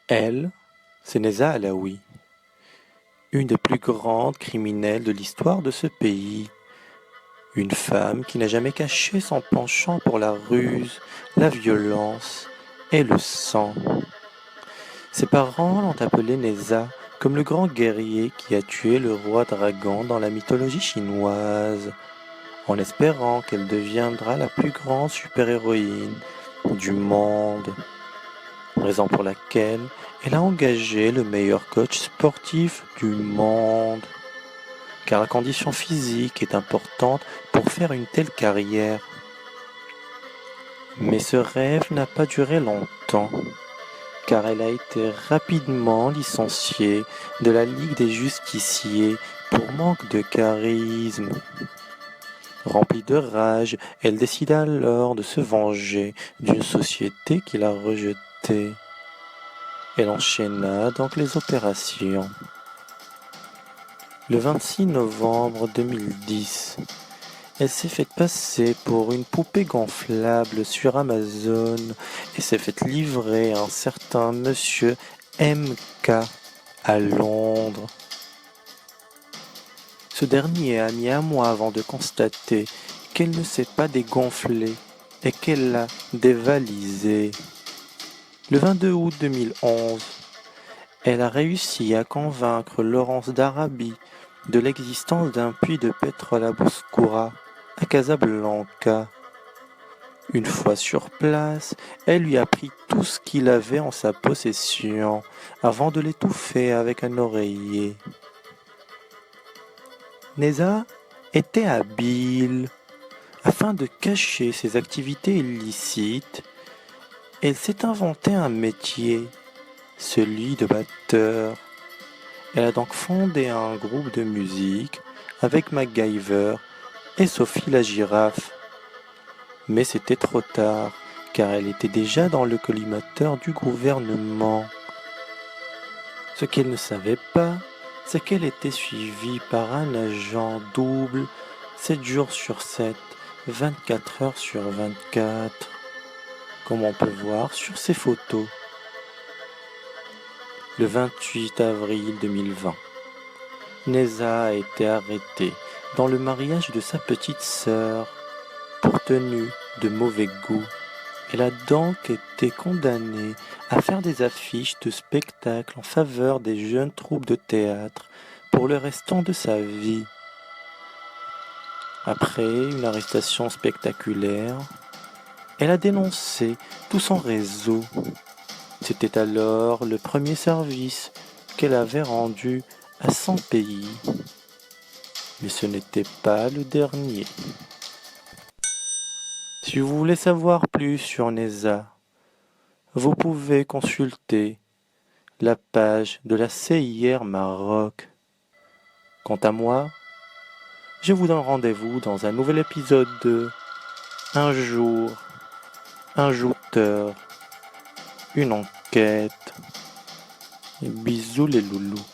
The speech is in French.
Elle, c'est Neza Alaoui, une des plus grandes criminelles de l'histoire de ce pays. Une femme qui n'a jamais caché son penchant pour la ruse, la violence et le sang. Ses parents l'ont appelée Neza comme le grand guerrier qui a tué le roi dragon dans la mythologie chinoise, en espérant qu'elle deviendra la plus grande super-héroïne du monde. Raison pour laquelle elle a engagé le meilleur coach sportif du monde. Car la condition physique est importante pour faire une telle carrière. Mais ce rêve n'a pas duré longtemps, car elle a été rapidement licenciée de la Ligue des Justiciers pour manque de charisme. Remplie de rage, elle décida alors de se venger d'une société qui l'a rejetée. Elle enchaîna donc les opérations. Le 26 novembre 2010, elle s'est fait passer pour une poupée gonflable sur Amazon et s'est fait livrer un certain monsieur MK à Londres. Ce dernier a mis un mois avant de constater qu'elle ne s'est pas dégonflée et qu'elle l'a dévalisé. Le 22 août 2011, elle a réussi à convaincre Laurence d'Arabie de l'existence d'un puits de pétrole à Bouskoura, à Casablanca. Une fois sur place, elle lui a pris tout ce qu'il avait en sa possession avant de l'étouffer avec un oreiller. Neza était habile. Afin de cacher ses activités illicites, elle s'est inventé un métier, celui de batteur. Elle a donc fondé un groupe de musique avec MacGyver et Sophie la girafe. Mais c'était trop tard, car elle était déjà dans le collimateur du gouvernement. Ce qu'elle ne savait pas, c'est qu'elle était suivie par un agent double 7 jours sur 7, 24 heures sur 24, comme on peut voir sur ces photos. Le 28 avril 2020, Neza a été arrêtée dans le mariage de sa petite sœur pour tenue de mauvais goût. Elle a donc été condamnée à faire des affiches de spectacles en faveur des jeunes troupes de théâtre pour le restant de sa vie. Après une arrestation spectaculaire, elle a dénoncé tout son réseau. C'était alors le premier service qu'elle avait rendu à son pays. Mais ce n'était pas le dernier. Si vous voulez savoir plus sur Neza, vous pouvez consulter la page de la CIR Maroc. Quant à moi, je vous donne rendez-vous dans un nouvel épisode de Un jour, un jouteur, une enquête. Bisous les loulous.